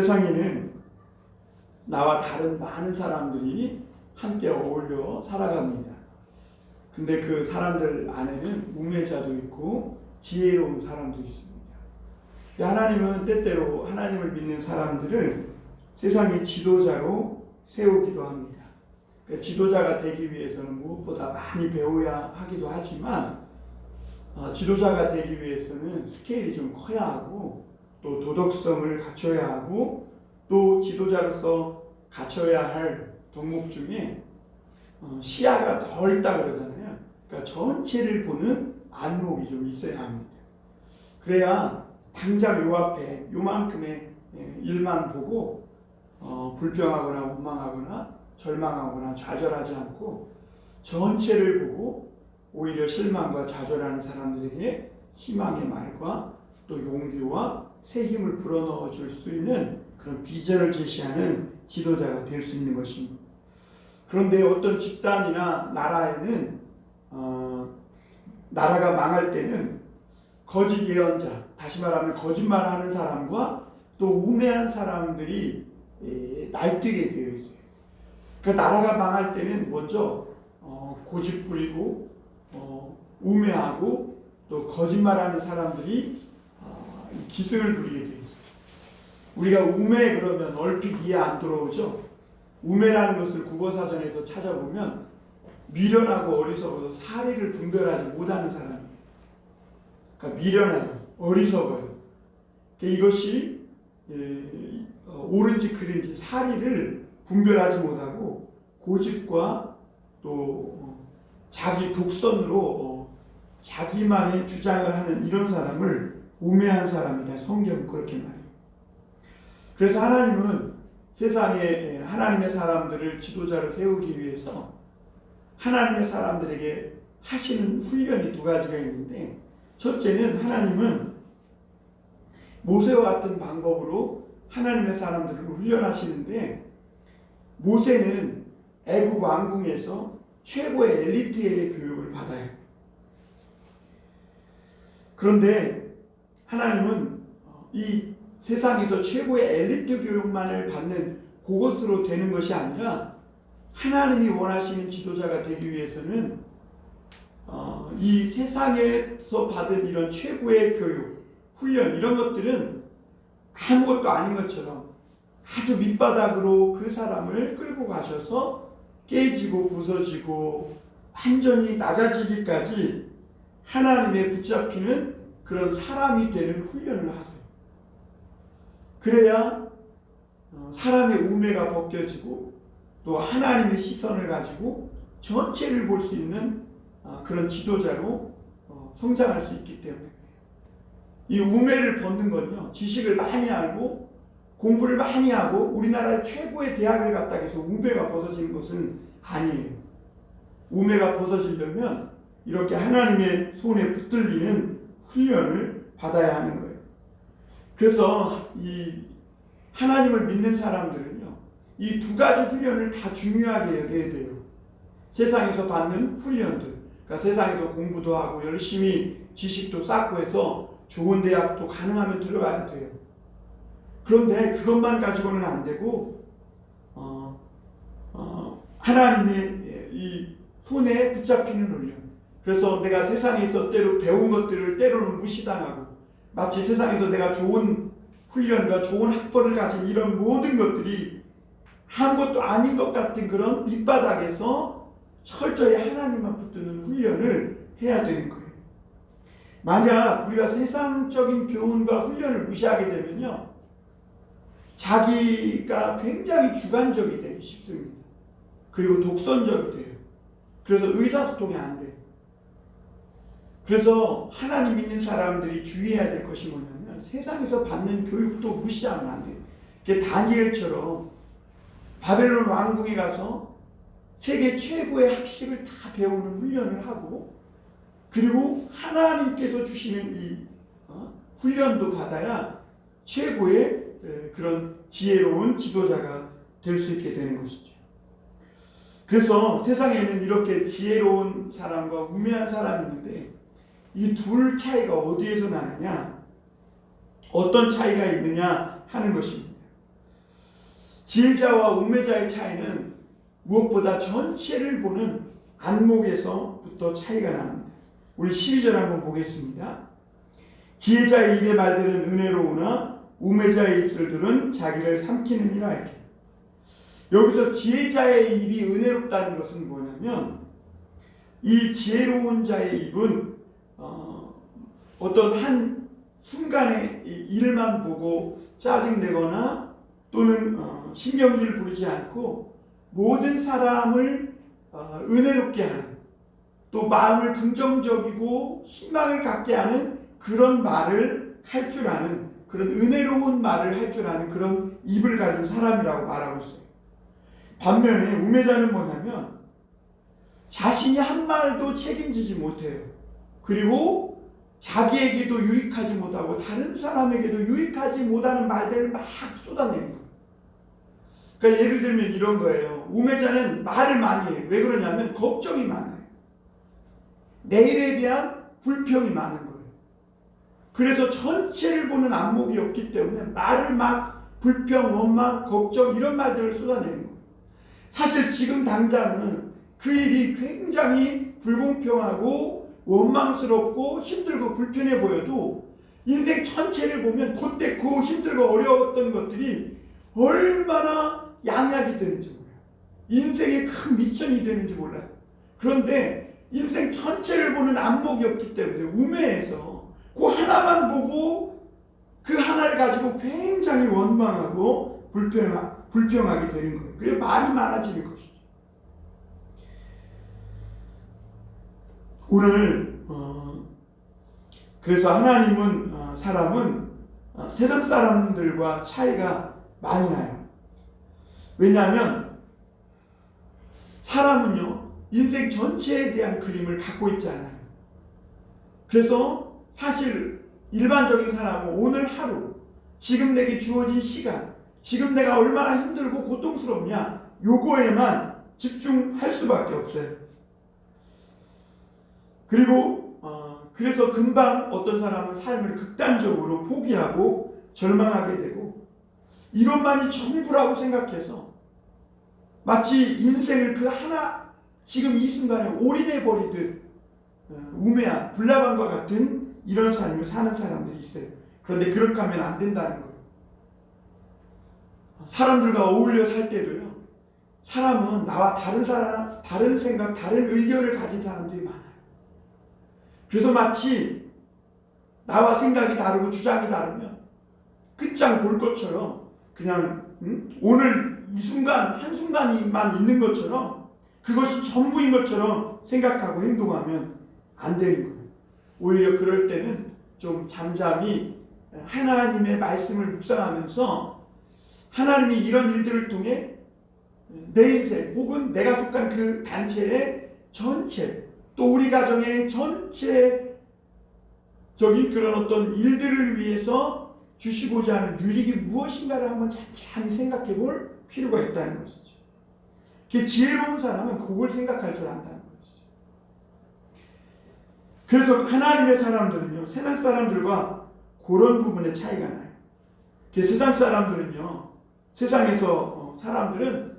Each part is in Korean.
세상에는 나와 다른 많은 사람들이 함께 어울려 살아갑니다. 근데 그 사람들 안에는 우매자도 있고 지혜로운 사람도 있습니다. 하나님은 때때로 하나님을 믿는 사람들을 세상의 지도자로 세우기도 합니다. 지도자가 되기 위해서는 무엇보다 많이 배워야 하기도 하지만 지도자가 되기 위해서는 스케일이 좀 커야 하고 또 도덕성을 갖춰야 하고 또 지도자로서 갖춰야 할 덕목 중에 시야가 넓다 그러잖아요. 그러니까 전체를 보는 안목이 좀 있어야 합니다. 그래야 당장 요 앞에 요만큼의 일만 보고 불평하거나 원망하거나 절망하거나 좌절하지 않고 전체를 보고 오히려 실망과 좌절하는 사람들에게 희망의 말과 또 용기와 새 힘을 불어넣어 줄 수 있는 그런 비전을 제시하는 지도자가 될 수 있는 것입니다. 그런데 어떤 집단이나 나라에는 나라가 망할 때는 거짓 예언자, 다시 말하면 거짓말하는 사람과 또 우매한 사람들이 날뛰게 되어 있어요. 그 나라가 망할 때는 먼저 고집 부리고 우매하고 또 거짓말하는 사람들이 기승을 부리게 되어 있어요. 우리가 우매 그러면 얼핏 이해 안 들어오죠. 우매라는 것을 국어사전에서 찾아보면 미련하고 어리석어서 사리를 분별하지 못하는 사람이에요. 그러니까 미련해요. 어리석어요. 이것이 옳은지 그른지 사리를 분별하지 못하고 고집과 또 자기 독선으로 자기만의 주장을 하는 이런 사람을 우매한 사람이다. 성경은 그렇게 말해요. 그래서 하나님은 세상에 하나님의 사람들을 지도자로 세우기 위해서 하나님의 사람들에게 하시는 훈련이 두 가지가 있는데, 첫째는 하나님은 모세와 같은 방법으로 하나님의 사람들을 훈련하시는데, 모세는 애국 왕궁에서 최고의 엘리트의 교육을 받아요. 그런데 하나님은 이 세상에서 최고의 엘리트 교육만을 받는 그것으로 되는 것이 아니라 하나님이 원하시는 지도자가 되기 위해서는 이 세상에서 받은 이런 최고의 교육, 훈련 이런 것들은 아무것도 아닌 것처럼 아주 밑바닥으로 그 사람을 끌고 가셔서 깨지고 부서지고 완전히 낮아지기까지 하나님의 붙잡히는 그런 사람이 되는 훈련을 하세요. 그래야 사람의 우매가 벗겨지고 또 하나님의 시선을 가지고 전체를 볼 수 있는 그런 지도자로 성장할 수 있기 때문에 이 우매를 벗는 건요, 지식을 많이 알고 공부를 많이 하고 우리나라의 최고의 대학을 갔다 해서 우매가 벗어지는 것은 아니에요. 우매가 벗어지려면 이렇게 하나님의 손에 붙들리는 훈련을 받아야 하는 거예요. 그래서 이 하나님을 믿는 사람들은요, 이 두 가지 훈련을 다 중요하게 여겨야 돼요. 세상에서 받는 훈련들, 그러니까 세상에서 공부도 하고 열심히 지식도 쌓고 해서 좋은 대학도 가능하면 들어가야 돼요. 그런데 그것만 가지고는 안 되고 하나님의 이 손에 붙잡히는 훈련. 그래서 내가 세상에서 때로 배운 것들을 때로는 무시당하고 마치 세상에서 내가 좋은 훈련과 좋은 학벌을 가진 이런 모든 것들이 아무것도 아닌 것 같은 그런 밑바닥에서 철저히 하나님만 붙드는 훈련을 해야 되는 거예요. 만약 우리가 세상적인 교훈과 훈련을 무시하게 되면요, 자기가 굉장히 주관적이 되기 쉽습니다. 그리고 독선적이 돼요. 그래서 의사소통이 안 돼요. 그래서 하나님 믿는 사람들이 주의해야 될 것이 뭐냐면 세상에서 받는 교육도 무시하면 안 돼요. 다니엘처럼 바벨론 왕궁에 가서 세계 최고의 학식을 다 배우는 훈련을 하고 그리고 하나님께서 주시는 이 훈련도 받아야 최고의 그런 지혜로운 지도자가 될 수 있게 되는 것이죠. 그래서 세상에는 이렇게 지혜로운 사람과 우매한 사람이 있는데 이 둘 차이가 어디에서 나느냐, 어떤 차이가 있느냐 하는 것입니다. 지혜자와 우매자의 차이는 무엇보다 전체를 보는 안목에서부터 차이가 납니다. 우리 12절 한번 보겠습니다. 지혜자의 입의 말들은 은혜로우나 우매자의 입술들은 자기를 삼키느니라. 이렇게. 여기서 지혜자의 입이 은혜롭다는 것은 뭐냐면, 이 지혜로운 자의 입은 어떤 한 순간의 일만 보고 짜증내거나 또는 신경질을 부리지 않고 모든 사람을 은혜롭게 하는, 또 마음을 긍정적이고 희망을 갖게 하는 그런 말을 할 줄 아는, 그런 은혜로운 말을 할 줄 아는 그런 입을 가진 사람이라고 말하고 있어요. 반면에 우매자는 뭐냐면 자신이 한 말도 책임지지 못해요. 그리고 자기에게도 유익하지 못하고 다른 사람에게도 유익하지 못하는 말들을 막 쏟아내는 거예요. 그러니까 예를 들면 이런 거예요. 우매자는 말을 많이 해요. 왜 그러냐면 걱정이 많아요. 내일에 대한 불평이 많은 거예요. 그래서 전체를 보는 안목이 없기 때문에 말을 막 불평, 원망, 걱정 이런 말들을 쏟아내는 거예요. 사실 지금 당장은 그 일이 굉장히 불공평하고 원망스럽고 힘들고 불편해 보여도 인생 전체를 보면 그때 그 힘들고 어려웠던 것들이 얼마나 양약이 되는지 몰라요. 인생의 큰 미천이 되는지 몰라요. 그런데 인생 전체를 보는 안목이 없기 때문에 우매해서 그 하나만 보고 그 하나를 가지고 굉장히 원망하고 불평하게 되는 거예요. 그래서 말이 많아지는 것이죠. 오늘 그래서 하나님은 사람은 세상 사람들과 차이가 많이 나요. 왜냐하면 사람은요 인생 전체에 대한 그림을 갖고 있지 않아요. 그래서 사실 일반적인 사람은 오늘 하루, 지금 내게 주어진 시간, 지금 내가 얼마나 힘들고 고통스럽냐, 요거에만 집중할 수밖에 없어요. 그리고 그래서 금방 어떤 사람은 삶을 극단적으로 포기하고 절망하게 되고 이것만이 전부라고 생각해서 마치 인생을 그 하나 지금 이 순간에 올인해 버리듯 우매한 불나방과 같은 이런 삶을 사는 사람들이 있어요. 그런데 그렇게 하면 안 된다는 거예요. 사람들과 어울려 살 때도요, 사람은 나와 다른 사람, 다른 생각, 다른 의견을 가진 사람들이 많아요. 그래서 마치 나와 생각이 다르고 주장이 다르면 끝장 볼 것처럼 그냥 오늘 이 순간 한순간만 있는 것처럼 그것이 전부인 것처럼 생각하고 행동하면 안 되는 거예요. 오히려 그럴 때는 좀 잠잠히 하나님의 말씀을 묵상하면서 하나님이 이런 일들을 통해 내 인생 혹은 내가 속한 그 단체의 전체, 또 우리 가정의 전체적인 그런 어떤 일들을 위해서 주시고자 하는 유익이 무엇인가를 한번 잠잠히 생각해 볼 필요가 있다는 것이죠. 그 지혜로운 사람은 그걸 생각할 줄 안다는 것이죠. 그래서 하나님의 사람들은요, 세상 사람들과 그런 부분에 차이가 나요. 그 세상 사람들은요, 세상에서 사람들은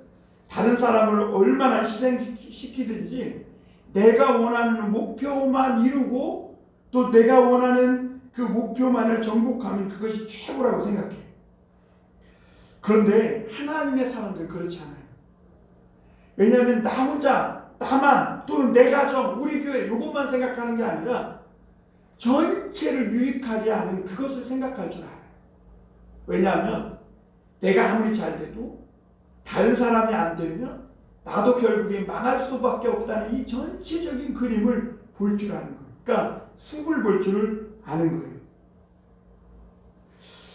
다른 사람을 얼마나 희생시키든지 내가 원하는 목표만 이루고 또 내가 원하는 그 목표만을 정복하면 그것이 최고라고 생각해요. 그런데 하나님의 사람들은 그렇지 않아요. 왜냐하면 나 혼자, 나만, 또는 내 가정, 우리 교회 이것만 생각하는 게 아니라 전체를 유익하게 하는 그것을 생각할 줄 알아요. 왜냐하면 내가 아무리 잘 돼도 다른 사람이 안 되면 나도 결국에 망할 수밖에 없다는 이 전체적인 그림을 볼 줄 아는 거예요. 그러니까 숲을 볼 줄 아는 거예요.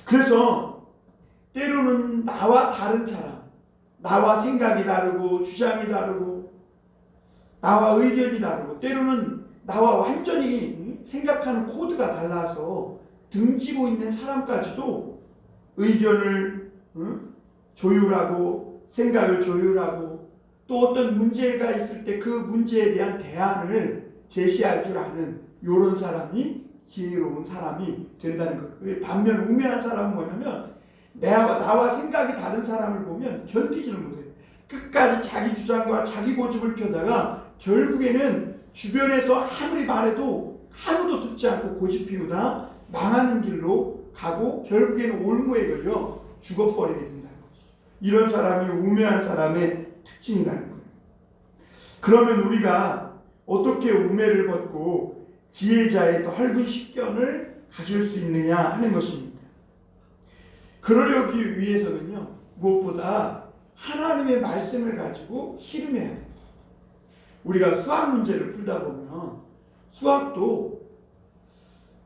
그래서 때로는 나와 다른 사람, 나와 생각이 다르고 주장이 다르고 나와 의견이 다르고 때로는 나와 완전히 생각하는 코드가 달라서 등지고 있는 사람까지도 의견을 조율하고 생각을 조율하고 또 어떤 문제가 있을 때 그 문제에 대한 대안을 제시할 줄 아는 이런 사람이 지혜로운 사람이 된다는 거예요. 반면 우매한 사람은 뭐냐면 나와 생각이 다른 사람을 보면 견디지를 못해. 끝까지 자기 주장과 자기 고집을 펴다가 결국에는 주변에서 아무리 말해도 아무도 듣지 않고 고집 피우다 망하는 길로 가고 결국에는 올무에 걸려 죽어버리게 된다는 거죠. 이런 사람이 우매한 사람의 특징이라는 거예요. 그러면 우리가 어떻게 우매를 벗고 지혜자의 넓은 식견을 가질 수 있느냐 하는 것입니다. 그러려기 위해서는요, 무엇보다 하나님의 말씀을 가지고 씨름해야 돼요. 우리가 수학 문제를 풀다 보면 수학도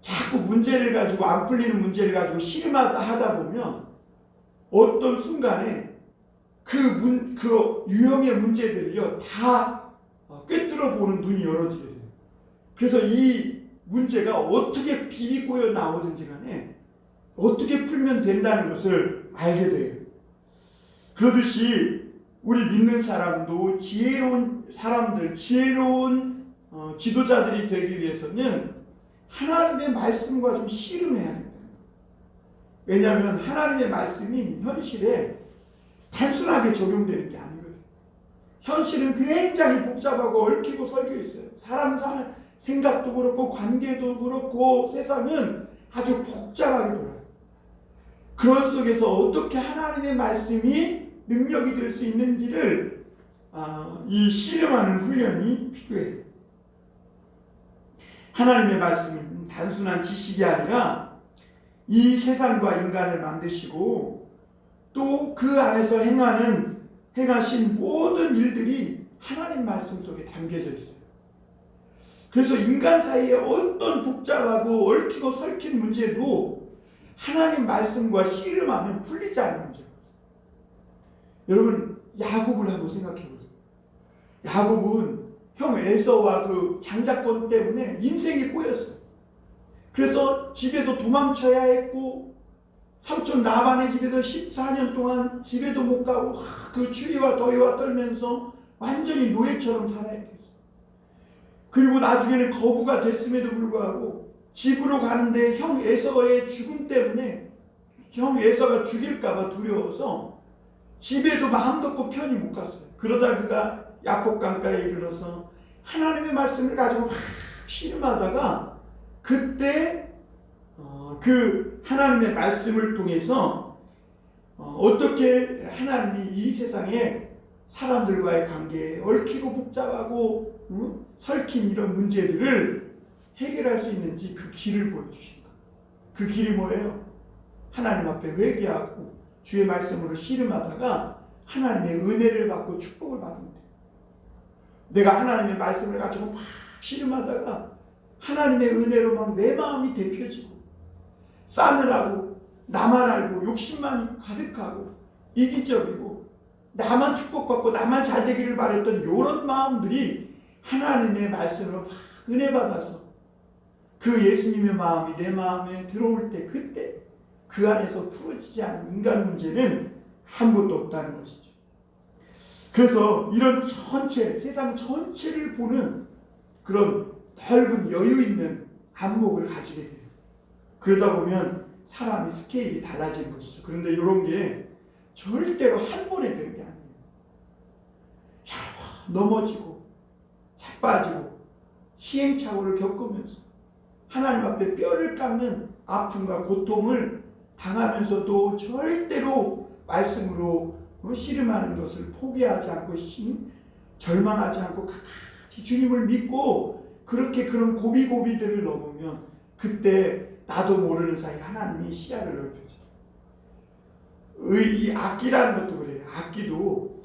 자꾸 문제를 가지고 안 풀리는 문제를 가지고 씨름하다 보면 어떤 순간에 그 유형의 문제들이요 다 꿰뚫어 보는 눈이 열어지게 돼요. 그래서 이 문제가 어떻게 비비꼬여 나오든지 간에 어떻게 풀면 된다는 것을 알게 돼요. 그러듯이 우리 믿는 사람도 지혜로운 사람들, 지혜로운 지도자들이 되기 위해서는 하나님의 말씀과 좀 씨름해야 된다. 왜냐하면 하나님의 말씀이 현실에 단순하게 적용되는 게 아니거든요. 현실은 굉장히 복잡하고 얽히고 설켜 있어요. 사람 생각도 그렇고 관계도 그렇고 세상은 아주 복잡하게 돌아요. 그런 속에서 어떻게 하나님의 말씀이 능력이 될 수 있는지를 이 씨름하는 훈련이 필요해요. 하나님의 말씀은 단순한 지식이 아니라 이 세상과 인간을 만드시고 또 그 안에서 행하신 모든 일들이 하나님 말씀 속에 담겨져 있어요. 그래서 인간 사이에 어떤 복잡하고 얽히고 설킨 문제도 하나님 말씀과 씨름하면 풀리지 않는 문제예요. 여러분 야곱을 한번 생각해 보세요. 야곱은 형 에서와 그 장자권 때문에 인생이 꼬였어요. 그래서 집에서 도망쳐야 했고 삼촌 라반의 집에서 14년 동안 집에도 못 가고 그 추위와 더위와 떨면서 완전히 노예처럼 살아야 했어요. 그리고 나중에는 거부가 됐음에도 불구하고 집으로 가는데 형 에서의 죽음 때문에 형 에서가 죽일까 봐 두려워서 집에도 마음 덮고 편히 못 갔어요. 그러다 그가 야복강가에 이르러서 하나님의 말씀을 가지고 막 씨름하다가 그때 그 하나님의 말씀을 통해서 어떻게 하나님이 이 세상에 사람들과의 관계에 얽히고 복잡하고 설킨 이런 문제들을 해결할 수 있는지 그 길을 보여주신 거예요. 그 길이 뭐예요? 하나님 앞에 회개하고 주의 말씀으로 씨름하다가 하나님의 은혜를 받고 축복을 받으면 돼요. 내가 하나님의 말씀을 가지고 막 씨름하다가 하나님의 은혜로 막 내 마음이 데펴지고 싸늘하고 나만 알고 욕심만 가득하고 이기적이고 나만 축복받고 나만 잘 되기를 바랬던 이런 마음들이 하나님의 말씀으로 막 은혜 받아서 그 예수님의 마음이 내 마음에 들어올 때 그때 그 안에서 풀어지지 않은 인간 문제는 아무것도 없다는 것이죠. 그래서 이런 전체 세상 전체를 보는 그런 넓은 여유 있는 안목을 가지게 돼요. 그러다 보면 사람이 스케일이 달라지는 것이죠. 그런데 이런 게 절대로 한 번에 되는 게 아니에요. 여러 번 넘어지고 자빠지고 시행착오를 겪으면서 하나님 앞에 뼈를 깎는 아픔과 고통을 당하면서도 절대로 말씀으로 씨름하는 것을 포기하지 않고 절망하지 않고 끝까지 주님을 믿고 그렇게 그런 고비고비들을 넘으면 그때 나도 모르는 사이 하나님이 시야를 넓혀줘요. 이 악기라는 것도 그래요. 악기도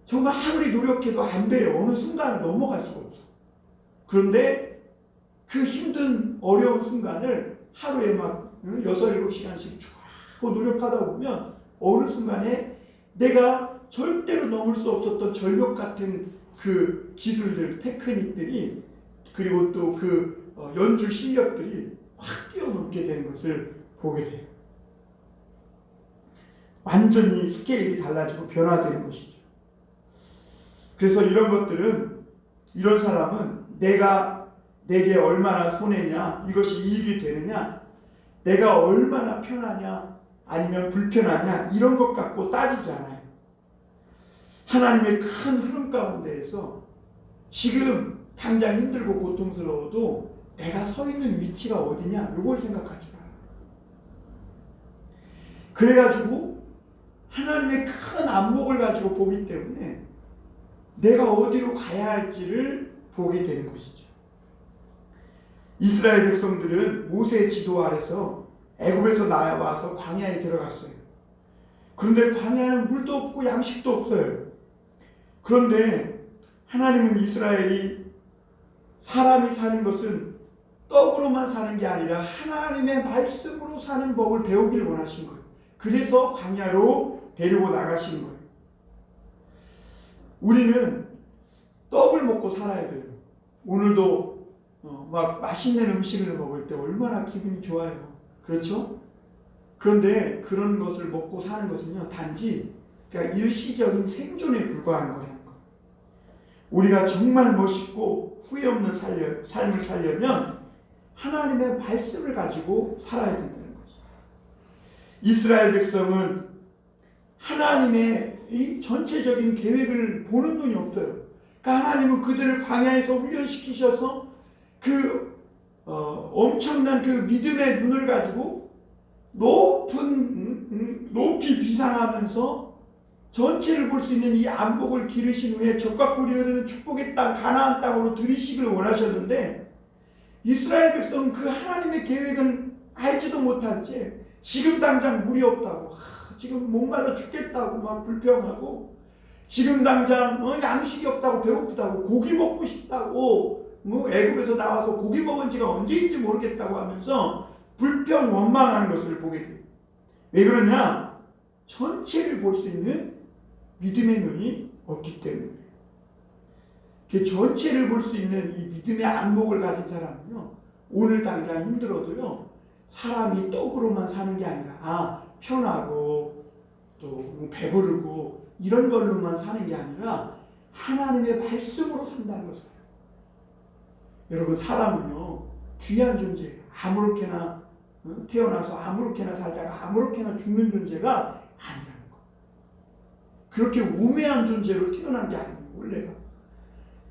정말 아무리 노력해도 안 돼요. 어느 순간을 넘어갈 수가 없어. 그런데 그 힘든 어려운 순간을 하루에 막 6, 7시간씩 쭉 노력하다 보면 어느 순간에 내가 절대로 넘을 수 없었던 절벽 같은 그 기술들, 테크닉들이 그리고 또 그 연주 실력들이 확 뛰어넘게 되는 것을 보게 돼요. 완전히 스케일이 달라지고 변화되는 것이죠. 그래서 이런 것들은 이런 사람은 내게 얼마나 손해냐, 이것이 이익이 되느냐, 내가 얼마나 편하냐, 아니면 불편하냐 이런 것 갖고 따지지 않아요. 하나님의 큰 흐름 가운데에서 지금 당장 힘들고 고통스러워도 내가 서 있는 위치가 어디냐 이걸 생각하지 않아요. 그래가지고 하나님의 큰 안목을 가지고 보기 때문에 내가 어디로 가야 할지를 보게 되는 것이죠. 이스라엘 백성들은 모세의 지도 아래서 애굽에서 나와서 광야에 들어갔어요. 그런데 광야는 물도 없고 양식도 없어요. 그런데 하나님은 이스라엘이 사람이 사는 것은 떡으로만 사는 게 아니라 하나님의 말씀으로 사는 법을 배우길 원하신 거예요. 그래서 광야로 데리고 나가신 거예요. 우리는 떡을 먹고 살아야 돼요. 오늘도 막 맛있는 음식을 먹을 때 얼마나 기분이 좋아요. 그렇죠? 그런데 그런 것을 먹고 사는 것은요, 단지 그러니까 일시적인 생존에 불과한 거라는 거. 우리가 정말 멋있고 후회 없는 삶을 살려면 하나님의 말씀을 가지고 살아야 된다는 거죠. 이스라엘 백성은 하나님의 이 전체적인 계획을 보는 눈이 없어요. 그러니까 하나님은 그들을 광야에서 훈련시키셔서 엄청난 그 믿음의 눈을 가지고 높이 비상하면서 전체를 볼 수 있는 이 안복을 기르신 후에 적과 꿀이 흐르는 축복의 땅 가나안 땅으로 들이시기를 원하셨는데 이스라엘 백성은 그 하나님의 계획은 알지도 못한 채 지금 당장 물이 없다고 지금 목말라 죽겠다고 막 불평하고 지금 당장 양식이 없다고 배고프다고 고기 먹고 싶다고 애굽에서 나와서 고기 먹은 지가 언제인지 모르겠다고 하면서 불평 원망하는 것을 보게 돼요. 왜 그러냐? 전체를 볼 수 있는 믿음의 눈이 없기 때문에. 그 전체를 볼 수 있는 이 믿음의 안목을 가진 사람은요, 오늘 당장 힘들어도요, 사람이 떡으로만 사는 게 아니라 편하고 또 배부르고 이런 걸로만 사는 게 아니라 하나님의 말씀으로 산다는 것을. 여러분, 사람은요 귀한 존재예요. 아무렇게나 태어나서 아무렇게나 살다가 아무렇게나 죽는 존재가 아니라는 거. 그렇게 우매한 존재로 태어난 게 아니에요. 원래가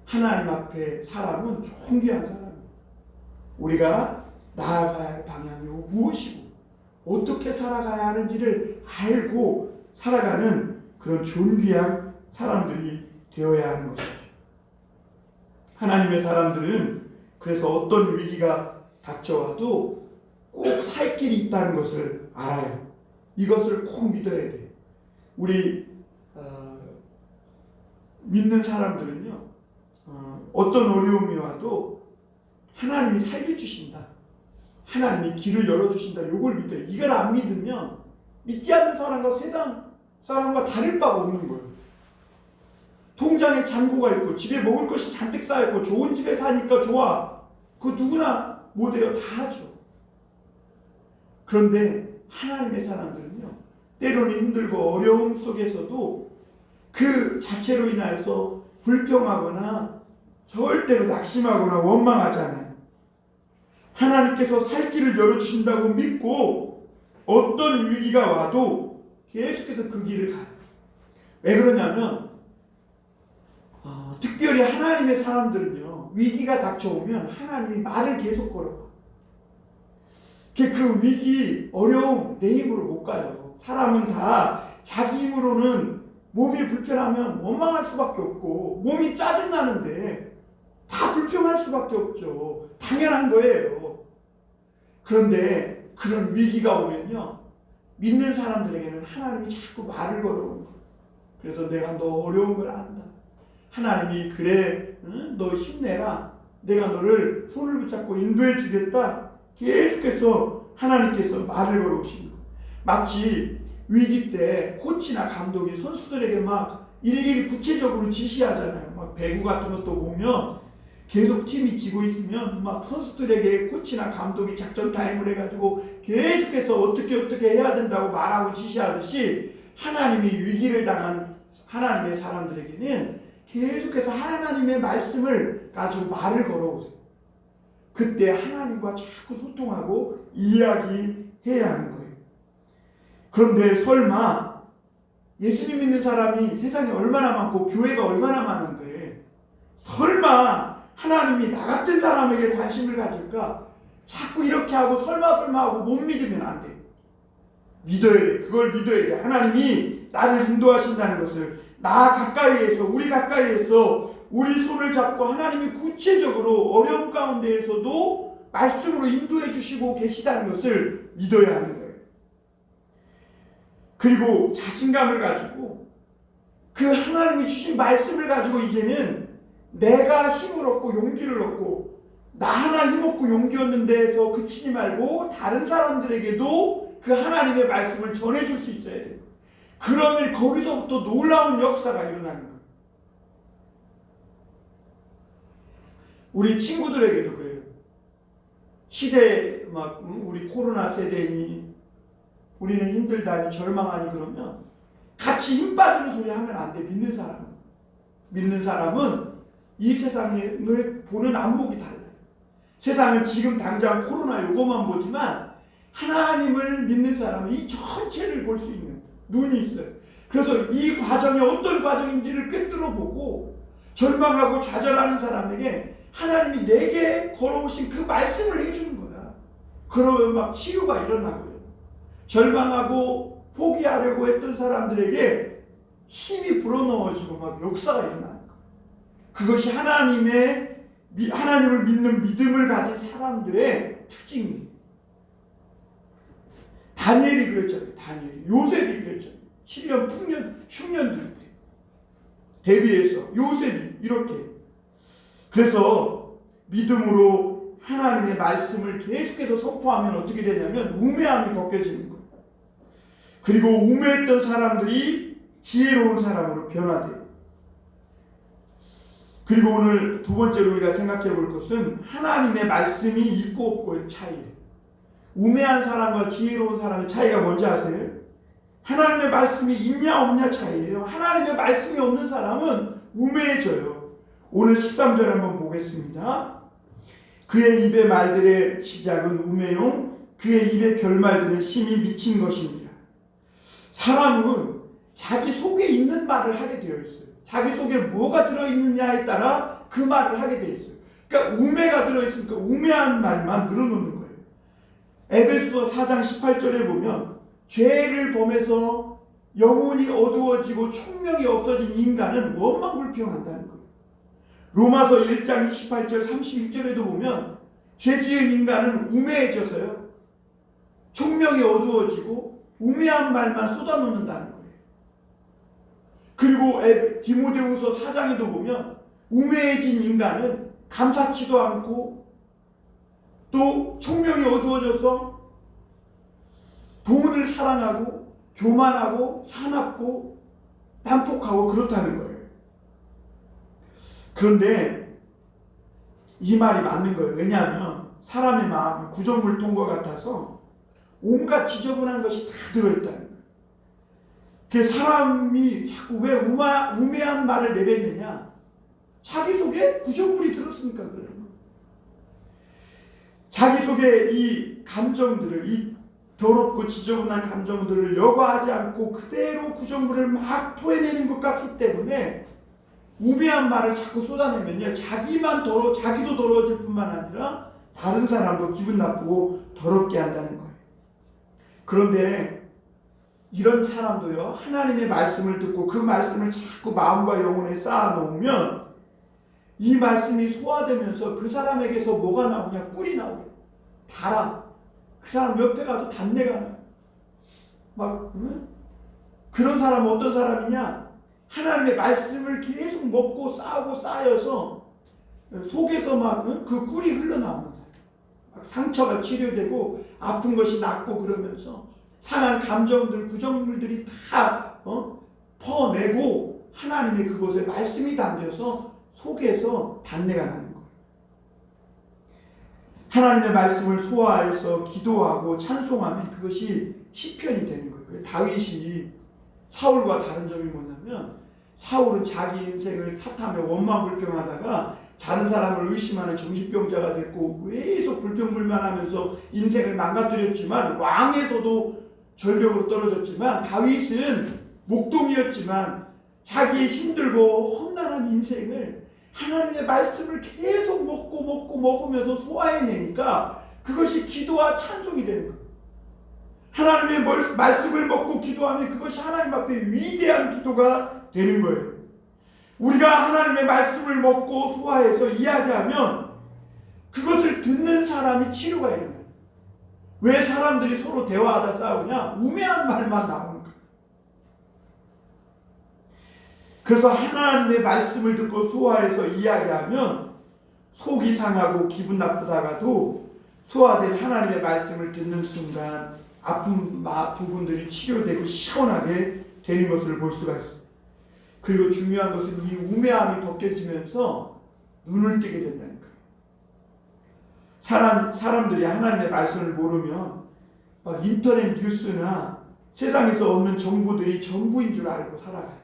하나님 앞에 사람은 존귀한 사람이에요. 우리가 나아가야 할 방향이 무엇이고 어떻게 살아가야 하는지를 알고 살아가는 그런 존귀한 사람들이 되어야 하는 것이죠. 하나님의 사람들은 그래서 어떤 위기가 닥쳐와도 꼭 살 길이 있다는 것을 알아요. 이것을 꼭 믿어야 돼요. 우리 믿는 사람들은요, 어떤 어려움이 와도 하나님이 살려주신다, 하나님이 길을 열어주신다, 이걸 믿어요. 이걸 안 믿으면 믿지 않는 사람과 세상 사람과 다를 바가 없는 거예요. 통장에 잔고가 있고 집에 먹을 것이 잔뜩 쌓였고 좋은 집에 사니까 좋아, 그거 누구나 못해요. 다 하죠. 그런데 하나님의 사람들은요, 때로는 힘들고 어려움 속에서도 그 자체로 인하여서 불평하거나 절대로 낙심하거나 원망하지 않아요. 하나님께서 살 길을 열어주신다고 믿고 어떤 위기가 와도 계속해서 그 길을 가요. 왜 그러냐면 특별히 하나님의 사람들은요, 위기가 닥쳐오면 하나님이 말을 계속 걸어요. 그 위기, 어려움 내 힘으로 못 가요. 사람은 다 자기 힘으로는 몸이 불편하면 원망할 수밖에 없고 몸이 짜증나는데 다 불평할 수밖에 없죠. 당연한 거예요. 그런데 그런 위기가 오면요, 믿는 사람들에게는 하나님이 자꾸 말을 걸어오는 거예요. 그래서 내가 너 어려운 걸 안다. 하나님이 그래, 너 힘내라. 내가 너를 손을 붙잡고 인도해 주겠다. 계속해서 하나님께서 말을 걸어오신 거예요. 마치 위기 때 코치나 감독이 선수들에게 막 일일이 구체적으로 지시하잖아요. 막 배구 같은 것도 보면 계속 팀이 지고 있으면 막 선수들에게 코치나 감독이 작전 타임을 해가지고 계속해서 어떻게 해야 된다고 말하고 지시하듯이 하나님이 위기를 당한 하나님의 사람들에게는 계속해서 하나님의 말씀을 가지고 말을 걸어오세요. 그때 하나님과 자꾸 소통하고 이야기해야 하는 거예요. 그런데 설마 예수님 믿는 사람이 세상에 얼마나 많고 교회가 얼마나 많은데 설마 하나님이 나 같은 사람에게 관심을 가질까? 자꾸 이렇게 하고 설마 하고 못 믿으면 안 돼. 믿어야 돼. 그걸 믿어야 돼. 하나님이 나를 인도하신다는 것을 나 가까이에서 우리 가까이에서 우리 손을 잡고 하나님이 구체적으로 어려운 가운데에서도 말씀으로 인도해 주시고 계시다는 것을 믿어야 하는 거예요. 그리고 자신감을 가지고 그 하나님이 주신 말씀을 가지고 이제는 내가 힘을 얻고 용기를 얻고 나 하나 힘없고 용기 얻는 데에서 그치지 말고 다른 사람들에게도 그 하나님의 말씀을 전해줄 수 있어야 돼요. 그러면 거기서부터 놀라운 역사가 일어나는 거예요. 우리 친구들에게도 그래요. 시대 우리 코로나 세대니 우리는 힘들다니 절망하니 그러면 같이 힘 빠지는 소리 하면 안 돼. 믿는 사람은 이 세상을 보는 안목이 달라요. 세상은 지금 당장 코로나 요거만 보지만 하나님을 믿는 사람은 이 전체를 볼 수 있는 눈이 있어요. 그래서 이 과정이 어떤 과정인지를 꿰뚫어 보고 절망하고 좌절하는 사람에게 하나님이 내게 걸어오신 그 말씀을 해주는 거야. 그러면 막 치유가 일어나고요. 절망하고 포기하려고 했던 사람들에게 힘이 불어넣어지고 막 역사가 일어나는 거야. 그것이 하나님을 믿는 믿음을 가진 사람들의 특징이에요. 다니엘이 그랬잖아요. 요셉이 그랬잖아요. 7년 흉년들 때 대비해서 요셉이 이렇게. 그래서 믿음으로 하나님의 말씀을 계속해서 선포하면 어떻게 되냐면 우매함이 벗겨지는 거예요. 그리고 우매했던 사람들이 지혜로운 사람으로 변화돼요. 그리고 오늘 두 번째로 우리가 생각해 볼 것은 하나님의 말씀이 있고 없고의 차이예요. 우매한 사람과 지혜로운 사람의 차이가 뭔지 아세요? 하나님의 말씀이 있냐 없냐 차이예요. 하나님의 말씀이 없는 사람은 우매해져요. 오늘 13절 한번 보겠습니다. 그의 입의 말들의 시작은 우매용, 그의 입의 결말들은 심히 미친 것입니다. 사람은 자기 속에 있는 말을 하게 되어 있어요. 자기 속에 뭐가 들어있느냐에 따라 그 말을 하게 되어 있어요. 그러니까 우매가 들어있으니까 우매한 말만 늘어놓는 거예요. 에베소서 4장 18절에 보면 죄를 범해서 영혼이 어두워지고 총명이 없어진 인간은 원망불평한다는 거예요. 로마서 1장 28절 31절에도 보면 죄 지은 인간은 우매해져서요. 총명이 어두워지고 우매한 말만 쏟아놓는다는 거예요. 그리고 디모데후서 4장에도 보면 우매해진 인간은 감사치도 않고 또 총명이 어두워져서 돈을 사랑하고 교만하고 사납고 난폭하고 그렇다는 거예요. 그런데 이 말이 맞는 거예요. 왜냐하면 사람의 마음이 구정물통과 같아서 온갖 지저분한 것이 다 들어있다는 거예요. 그 사람이 자꾸 왜 우매한 말을 내뱉느냐? 자기 속에 구정물이 들었으니까 그래요. 자기 속에 이 감정들을, 이 더럽고 지저분한 감정들을 여과하지 않고 그대로 구정물을 막 토해내는 것 같기 때문에 우매한 말을 자꾸 쏟아내면요, 자기도 더러워질 뿐만 아니라 다른 사람도 기분 나쁘고 더럽게 한다는 거예요. 그런데 이런 사람도요, 하나님의 말씀을 듣고 그 말씀을 자꾸 마음과 영혼에 쌓아놓으면 이 말씀이 소화되면서 그 사람에게서 뭐가 나오냐? 꿀이 나오요. 달아. 그 사람 옆에 가도 단내가 나요. 그런 사람은 어떤 사람이냐? 하나님의 말씀을 계속 먹고 싸우고 쌓여서 속에서 그 꿀이 흘러나오는 사람. 상처가 치료되고 아픈 것이 낫고 그러면서 상한 감정들, 구정물들이 다 퍼내고 하나님의 그곳에 말씀이 담겨서 속에서 단내가 나는 거예요. 하나님의 말씀을 소화해서 기도하고 찬송하면 그것이 시편이 되는 거예요. 다윗이 사울과 다른 점이 뭐냐면 사울은 자기 인생을 탓하며 원망불평하다가 다른 사람을 의심하는 정신병자가 됐고 계속 불평불만하면서 인생을 망가뜨렸지만 왕에서도 절벽으로 떨어졌지만, 다윗은 목동이었지만 자기 힘들고 험난한 인생을 하나님의 말씀을 계속 먹으면서 소화해내니까 그것이 기도와 찬송이 되는 거예요. 하나님의 말씀을 먹고 기도하면 그것이 하나님 앞에 위대한 기도가 되는 거예요. 우리가 하나님의 말씀을 먹고 소화해서 이야기하면 그것을 듣는 사람이 치료가 일어나요. 왜 사람들이 서로 대화하다 싸우냐? 우매한 말만 나오는 거예요. 그래서 하나님의 말씀을 듣고 소화해서 이야기하면 속이 상하고 기분 나쁘다가도 소화된 하나님의 말씀을 듣는 순간 아픈 부분들이 치료되고 시원하게 되는 것을 볼 수가 있습니다. 그리고 중요한 것은 이 우매함이 벗겨지면서 눈을 뜨게 된다는 거예요. 사람들이 하나님의 말씀을 모르면 막 인터넷 뉴스나 세상에서 얻는 정보들이 전부인 줄 알고 살아가요.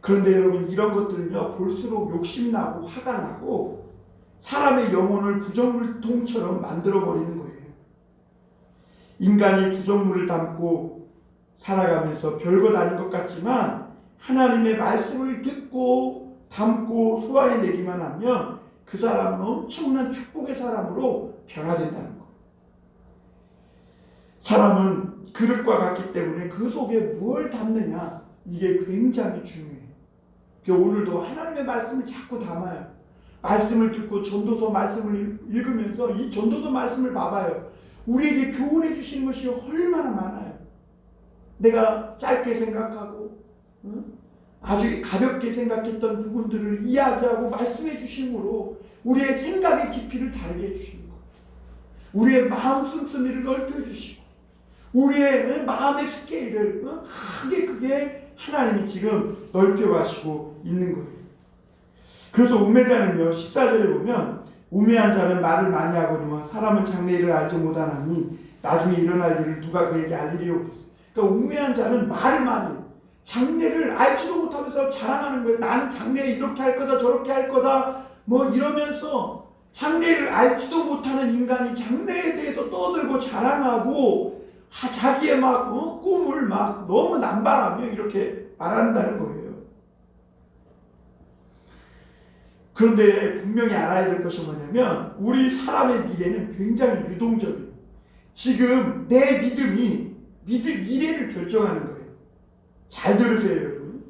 그런데 여러분, 이런 것들은요, 볼수록 욕심나고 화가 나고 사람의 영혼을 구정물통처럼 만들어버리는 거예요. 인간이 구정물을 담고 살아가면서 별것 아닌 것 같지만 하나님의 말씀을 듣고 담고 소화해내기만 하면 그 사람은 엄청난 축복의 사람으로 변화된다는 거예요. 사람은 그릇과 같기 때문에 그 속에 무엇을 담느냐, 이게 굉장히 중요해요. 오늘도 하나님의 말씀을 자꾸 담아요. 말씀을 듣고 전도서 말씀을 읽으면서 이 전도서 말씀을 봐봐요. 우리에게 교훈해 주시는 것이 얼마나 많아요. 내가 짧게 생각하고 아주 가볍게 생각했던 부분들을 이야기하고 말씀해 주심으로 우리의 생각의 깊이를 다르게 해주시는 거예요. 우리의 마음 씀씀이를 넓혀주시고 우리의 마음의 스케일을 크게 하나님이 지금 넓혀가시고 있는 거예요. 그래서 우매자는요, 14절에 보면 우매한 자는 말을 많이 하거니와 사람은 장래일을 알지 못하나니 나중에 일어날 일을 누가 그에게 알리리요. 그러니까 우매한 자는 말을 많이 해요. 장래를 알지도 못하면서 자랑하는 거예요. 나는 장래에 이렇게 할 거다 저렇게 할 거다 뭐 이러면서 장래를 알지도 못하는 인간이 장래에 대해서 떠들고 자랑하고 자기의 꿈을 너무 남발하며 이렇게 말한다는 거예요. 그런데 분명히 알아야 될 것이 뭐냐면 우리 사람의 미래는 굉장히 유동적이에요. 지금 내 믿음이 미래를 결정하는 거예요. 잘 들으세요, 여러분.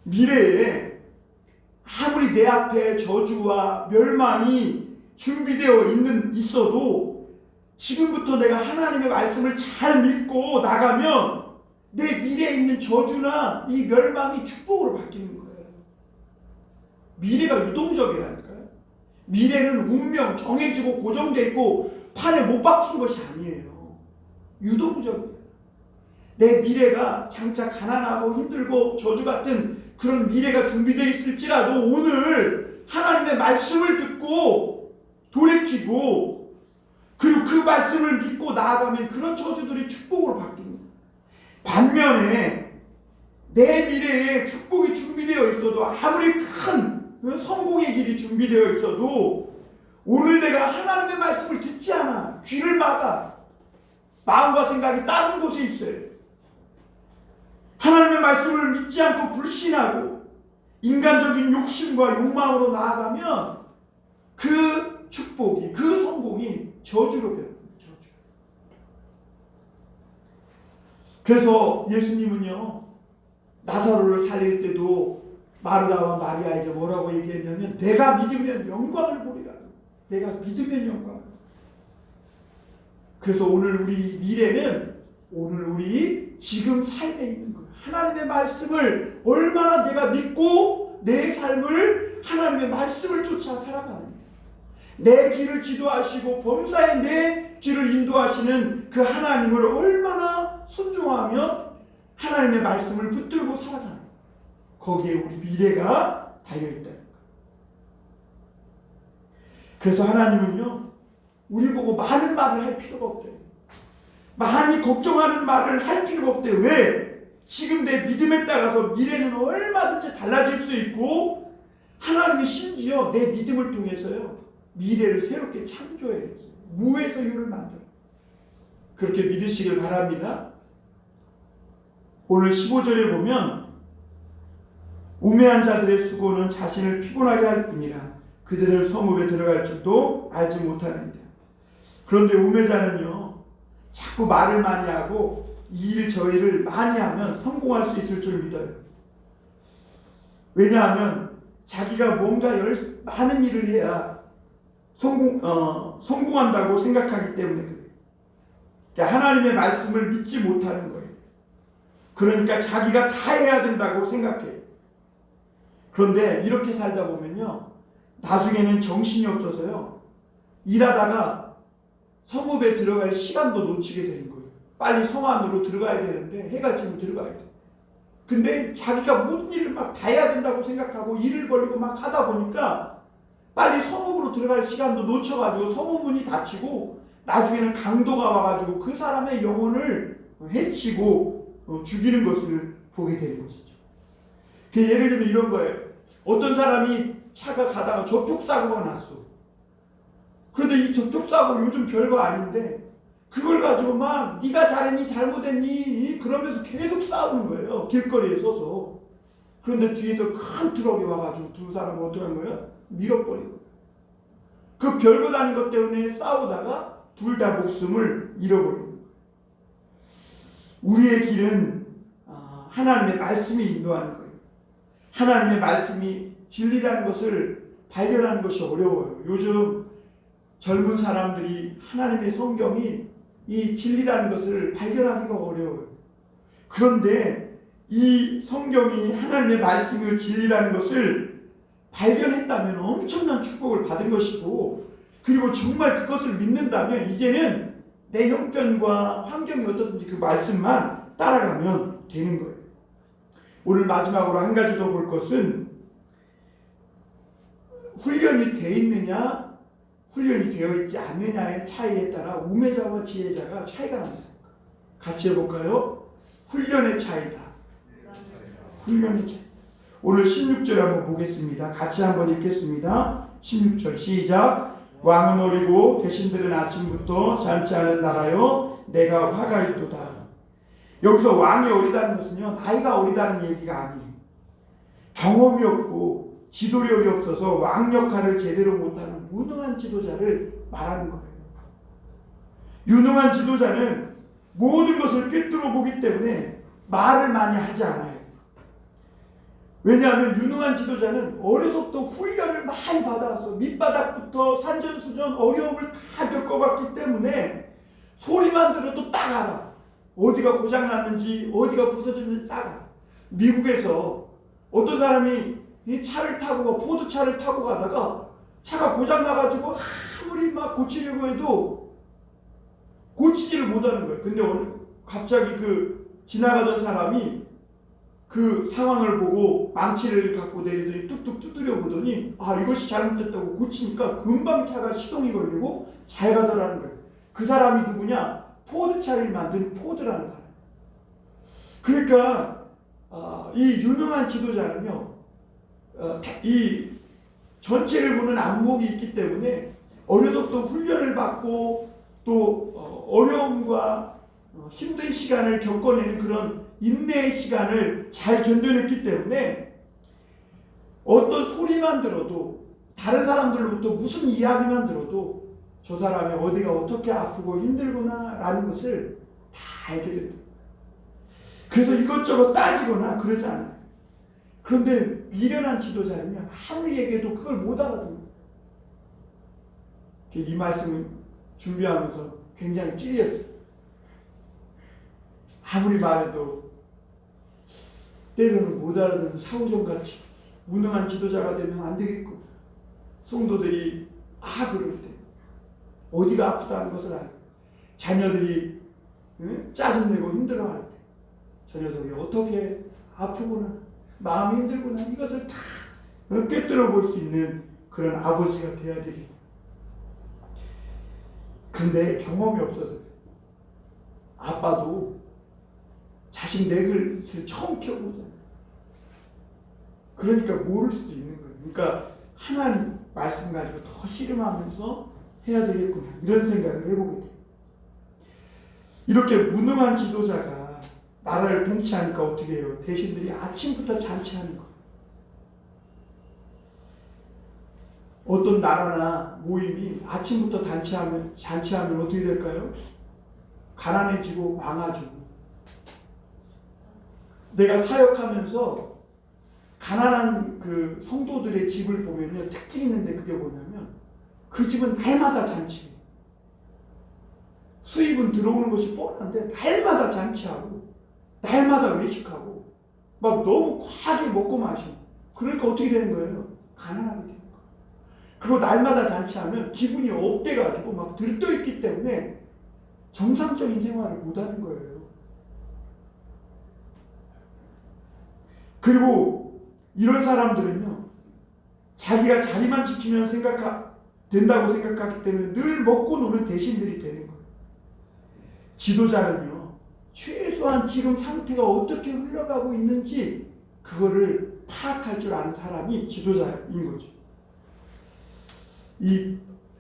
미래에 아무리 내 앞에 저주와 멸망이 준비되어 있어도 지금부터 내가 하나님의 말씀을 잘 믿고 나가면 내 미래에 있는 저주나 이 멸망이 축복으로 바뀌는 거예요. 미래가 유동적이라니까요. 미래는 운명, 정해지고 고정되어 있고 판에 못 박힌 것이 아니에요. 유동적이에요. 내 미래가 장차 가난하고 힘들고 저주 같은 그런 미래가 준비되어 있을지라도 오늘 하나님의 말씀을 듣고 돌이키고 그리고 그 말씀을 믿고 나아가면 그런 저주들이 축복으로 바뀝니다. 반면에 내 미래에 축복이 준비되어 있어도 아무리 큰 성공의 길이 준비되어 있어도 오늘 내가 하나님의 말씀을 듣지 않아. 귀를 막아. 마음과 생각이 다른 곳에 있어요. 하나님의 말씀을 믿지 않고 불신하고 인간적인 욕심과 욕망으로 나아가면 그 축복이, 그 성공이 저주로 변합니다. 저주. 그래서 예수님은요, 나사로를 살릴 때도 마르다와 마리아에게 뭐라고 얘기했냐면 내가 믿으면 영광을 보리라. 내가 믿으면 영광을. 그래서 오늘 우리 미래는 오늘 우리 지금 삶에 있는 거예요. 하나님의 말씀을 얼마나 내가 믿고 내 삶을 하나님의 말씀을 쫓아 살아가는 내 길을 지도하시고 범사에 내 길을 인도하시는 그 하나님을 얼마나 순종하며 하나님의 말씀을 붙들고 살아가는 거기에 우리 미래가 달려있다는 거예요. 그래서 하나님은요, 우리 보고 많은 말을 할 필요가 없대요. 많이 걱정하는 말을 할 필요가 없대요. 왜? 지금 내 믿음에 따라서 미래는 얼마든지 달라질 수 있고 하나님이 심지어 내 믿음을 통해서요 미래를 새롭게 창조해요. 무에서 유를 만들어요. 그렇게 믿으시길 바랍니다. 오늘 15절에 보면 우매한 자들의 수고는 자신을 피곤하게 할 뿐이라 그들은 성읍에 들어갈 줄도 알지 못하느니라. 그런데 우매자는요, 자꾸 말을 많이 하고 이 일 저 일을 많이 하면 성공할 수 있을 줄 믿어요. 왜냐하면 자기가 뭔가 많은 일을 해야 성공한다고 생각하기 때문에 그래요. 그러니까 하나님의 말씀을 믿지 못하는 거예요. 그러니까 자기가 다 해야 된다고 생각해요. 그런데 이렇게 살다 보면요, 나중에는 정신이 없어서요, 일하다가 성읍에 들어갈 시간도 놓치게 되는 거예요. 빨리 성 안으로 들어가야 되는데 해가 지면 들어가야 돼요. 근데 자기가 모든 일을 막 다 해야 된다고 생각하고 일을 벌리고 막 하다 보니까 빨리 성읍으로 들어갈 시간도 놓쳐가지고 성읍문이 닫히고 나중에는 강도가 와가지고 그 사람의 영혼을 해치고 죽이는 것을 보게 되는 것이죠. 예를 들면 이런 거예요. 어떤 사람이 차가 가다가 접촉사고가 났어. 그런데 이 접촉사고 요즘 별거 아닌데 그걸 가지고 막 네가 잘했니 잘못했니 그러면서 계속 싸우는 거예요. 길거리에 서서. 그런데 뒤에서 큰 트럭이 와가지고 두 사람을 어떻게 한 거예요? 밀어버리고. 그 별거 아닌 것 때문에 싸우다가 둘 다 목숨을 잃어버리는 거예요. 우리의 길은 하나님의 말씀이 인도하는 거예요. 하나님의 말씀이 진리라는 것을 발견하는 것이 어려워요. 요즘 젊은 사람들이 하나님의 성경이 이 진리라는 것을 발견하기가 어려워요. 그런데 이 성경이 하나님의 말씀이 진리라는 것을 발견했다면 엄청난 축복을 받은 것이고, 그리고 정말 그것을 믿는다면 이제는 내 형편과 환경이 어떻든지 그 말씀만 따라가면 되는 거예요. 오늘 마지막으로 한 가지 더 볼 것은 훈련이 되어 있느냐 훈련이 되어 있지 않느냐의 차이에 따라 우매자와 지혜자가 차이가 납니다. 같이 해볼까요? 훈련의 차이다. 훈련의 차이. 오늘 16절 한번 보겠습니다. 같이 한번 읽겠습니다. 16절 시작. 왕은 어리고 대신들은 아침부터 잔치하는 나라요 내가 화가 있도다. 여기서 왕이 어리다는 것은요, 나이가 어리다는 얘기가 아니에요. 경험이 없고 지도력이 없어서 왕 역할을 제대로 못하는 무능한 지도자를 말하는 거예요. 유능한 지도자는 모든 것을 꿰뚫어 보기 때문에 말을 많이 하지 않아요. 왜냐하면 유능한 지도자는 어려서부터 훈련을 많이 받아서 밑바닥부터 산전수전 어려움을 다 겪어봤기 때문에 소리만 들어도 딱 알아. 어디가 고장났는지 어디가 부서졌는지 딱 알아. 미국에서 어떤 사람이 이 차를 타고 포드차를 타고 가다가 차가 고장나가지고 아무리 막 고치려고 해도 고치지를 못하는 거예요. 근데 갑자기 그 지나가던 사람이 그 상황을 보고 망치를 갖고 내리더니 뚝뚝 두드려 보더니 이것이 잘못됐다고 고치니까 금방 차가 시동이 걸리고 잘 가더라는 거예요. 그 사람이 누구냐? 포드차를 만든 포드라는 사람. 그러니까 이 유능한 지도자는요, 이 전체를 보는 안목이 있기 때문에 어려서부터 훈련을 받고 또 어려움과 힘든 시간을 겪어내는 그런 인내의 시간을 잘 견뎌냈기 때문에 어떤 소리만 들어도 다른 사람들로부터 무슨 이야기만 들어도 저 사람이 어디가 어떻게 아프고 힘들구나 라는 것을 다 알게 됩니다. 그래서 이것저것 따지거나 그러지 않아요. 그런데 미련한 지도자는요, 아무리 얘기해도 그걸 못 알아듣는 거예요. 이 말씀을 준비하면서 굉장히 찔렸어요. 아무리 말해도 때로는 못 알아듣는 사후정같이 무능한 지도자가 되면 안 되겠고, 성도들이 그럴 때 어디가 아프다는 것을 알고 자녀들이 짜증내고 힘들어할 때 저 녀석이 어떻게 아프구나 마음이 힘들구나 이것을 다 꿰뚫어 볼 수 있는 그런 아버지가 돼야 되겠다. 근데 경험이 없어서 아빠도 자식 내글을 처음 키워보잖아요. 그러니까 모를 수도 있는 거예요. 그러니까 하나님 말씀 가지고 더 씨름하면서 해야 되겠구나 이런 생각을 해보게 돼요. 이렇게 무능한 지도자가 나라를 통치하니까 어떻게 해요? 대신들이 아침부터 잔치하는 거예요. 어떤 나라나 모임이 아침부터 잔치하면 어떻게 될까요? 가난해지고 망하지고. 내가 사역하면서 가난한 그 성도들의 집을 보면요, 특징이 있는데 그게 뭐냐면 그 집은 날마다 잔치해요. 수입은 들어오는 것이 뻔한데 날마다 잔치하고 날마다 외식하고 막 너무 과하게 먹고 마시고. 그러니까 어떻게 되는 거예요? 가난하게 되는 거예요. 그리고 날마다 잔치하면 기분이 업돼가지고 막 들떠있기 때문에 정상적인 생활을 못하는 거예요. 그리고 이런 사람들은요, 자기가 자리만 지키면 된다고 생각하기 때문에 늘 먹고 노는 대신들이 되는 거예요. 지도자는요, 최소한 지금 상태가 어떻게 흘러가고 있는지 그거를 파악할 줄 아는 사람이 지도자인 거죠. 이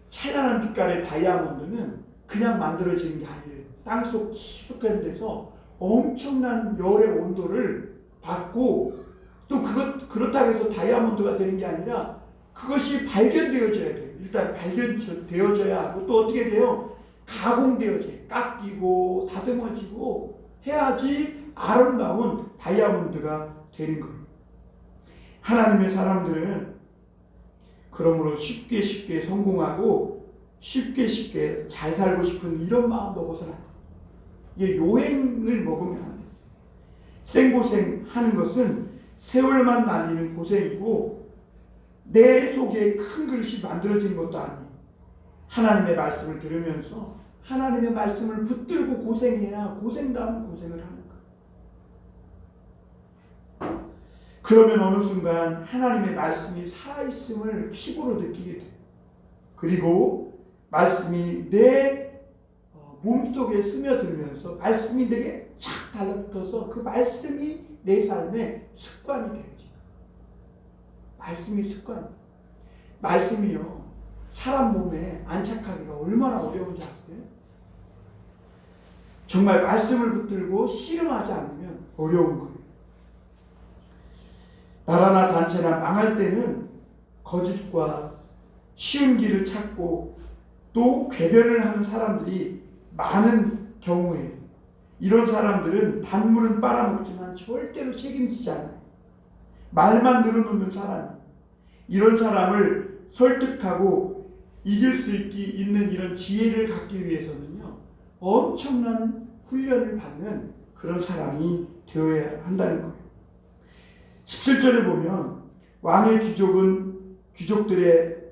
찬란한 빛깔의 다이아몬드는 그냥 만들어지는 게 아니에요. 땅속 깊숙한 데서 엄청난 열의 온도를 받고, 또 그렇다고 해서 다이아몬드가 되는 게 아니라 그것이 발견되어져야 돼요. 일단 발견되어져야 하고, 또 어떻게 돼요? 가공되어져요. 깎이고 다듬어지고 해야지 아름다운 다이아몬드가 되는 거예요. 하나님의 사람들은 그러므로 쉽게 성공하고 쉽게 잘 살고 싶은 이런 마음 먹어서는 안 돼요. 이게 요행을 먹으면 안 돼요. 생고생 하는 것은 세월만 날리는 고생이고 내 속에 큰 그릇이 만들어지는 것도 아니에요. 하나님의 말씀을 들으면서 하나님의 말씀을 붙들고 고생해야 고생다운 고생을 하는 거예요. 그러면 어느 순간 하나님의 말씀이 살아있음을 피부로 느끼게 돼요. 그리고 말씀이 내 몸속에 스며들면서 말씀이 내게 착 달라붙어서 그 말씀이 내 삶의 습관이 되어지죠. 말씀이 습관. 말씀이요, 사람 몸에 안착하기가 얼마나 어려운지 아세요? 정말 말씀을 붙들고 씨름하지 않으면 어려운 거예요. 나라나 단체나 망할 때는 거짓과 쉬운 길을 찾고 또 궤변을 하는 사람들이 많은 경우에 이런 사람들은 단물은 빨아먹지만 절대로 책임지지 않아요. 말만 늘어놓는 사람이, 이런 사람을 설득하고 이길 수 있는 이런 지혜를 갖기 위해서는요, 엄청난 훈련을 받는 그런 사람이 되어야 한다는 거예요. 17절을 보면 왕은 귀족들의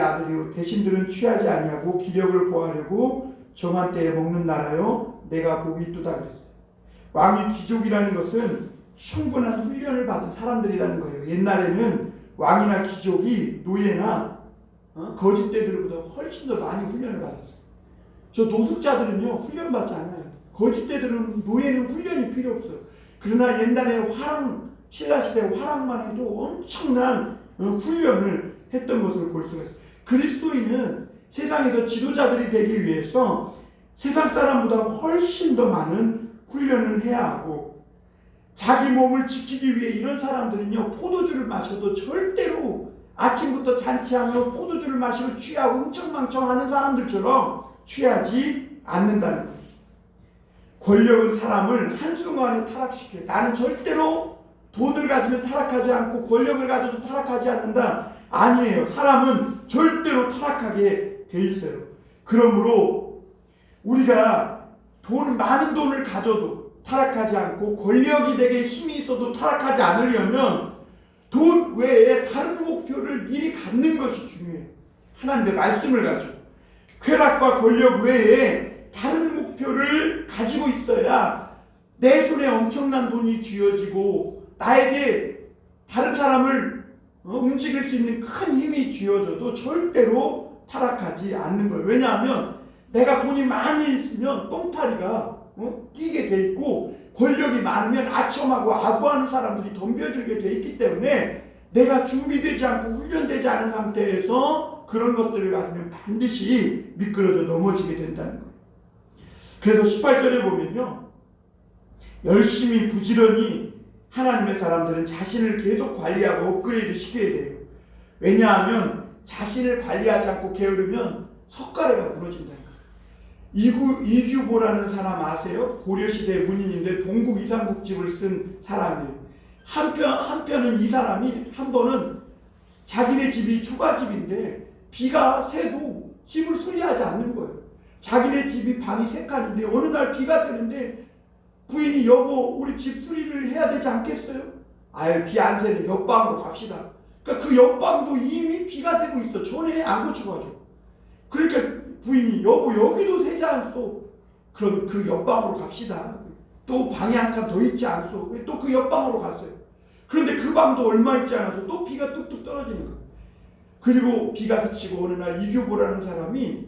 아들이요 대신들은 취하지 아니하고 기력을 보하려고 정한 때에 먹는 나라요 내가 복이 있도다 그랬어요. 왕이 귀족이라는 것은 충분한 훈련을 받은 사람들이라는 거예요. 옛날에는 왕이나 귀족이 노예나 거짓대들보다 훨씬 더 많이 훈련을 받았어요. 저 노숙자들은요 훈련받지 않아요. 거짓대들은, 노예는 훈련이 필요 없어요. 그러나 옛날에 신라시대 화랑만 해도 엄청난 훈련을 했던 것을 볼 수가 있어요. 그리스도인은 세상에서 지도자들이 되기 위해서 세상 사람보다 훨씬 더 많은 훈련을 해야 하고, 자기 몸을 지키기 위해 이런 사람들은요 포도주를 마셔도 절대로 아침부터 잔치하며 포도주를 마시고 취하고 흥청망청하는 사람들처럼 취하지 않는다는 거예요. 권력은 사람을 한순간에 타락시켜요. 나는 절대로 돈을 가지면 타락하지 않고 권력을 가져도 타락하지 않는다. 아니에요. 사람은 절대로 타락하게 돼 있어요. 그러므로 우리가 많은 돈을 가져도 타락하지 않고 권력이 내게 힘이 있어도 타락하지 않으려면 돈 외에 다른 목표를 미리 갖는 것이 중요해요. 하나님의 말씀을 가지고 쾌락과 권력 외에 다른 목표를 가지고 있어야 내 손에 엄청난 돈이 쥐어지고 나에게 다른 사람을 움직일 수 있는 큰 힘이 쥐어져도 절대로 타락하지 않는 거예요. 왜냐하면 내가 돈이 많이 있으면 똥파리가 끼게 돼 있고 권력이 많으면 아첨하고 아부하는 사람들이 덤벼들게 돼 있기 때문에 내가 준비되지 않고 훈련되지 않은 상태에서 그런 것들을 가지면 반드시 미끄러져 넘어지게 된다는 거예요. 그래서 18절에 보면요, 열심히 부지런히 하나님의 사람들은 자신을 계속 관리하고 업그레이드 시켜야 돼요. 왜냐하면 자신을 관리하지 않고 게으르면 석가래가 무너진다니까. 이규보라는 사람 아세요? 고려시대 문인인데 동국 이상국집을 쓴 사람이에요. 한편은 이 사람이 한 번은 자기네 집이 초가집인데 비가 새도 집을 수리하지 않는 거예요. 자기네 집이 방이 3칸인데 어느 날 비가 새는데 부인이 여보 우리 집 수리를 해야 되지 않겠어요? 아유 비 안 새는 옆방으로 갑시다. 그러니까 그 옆방도 이미 비가 새고 있어. 전에 안 고쳐가지고. 그러니까 부인이 여보 여기도 새지 않소? 그럼 그 옆방으로 갑시다. 또 방이 한 칸 더 있지 않소? 또 그 옆방으로 갔어요. 그런데 그 방도 얼마 있지 않아서 또 비가 뚝뚝 떨어지는 거예요. 그리고 비가 그치고 어느 날 이규보라는 사람이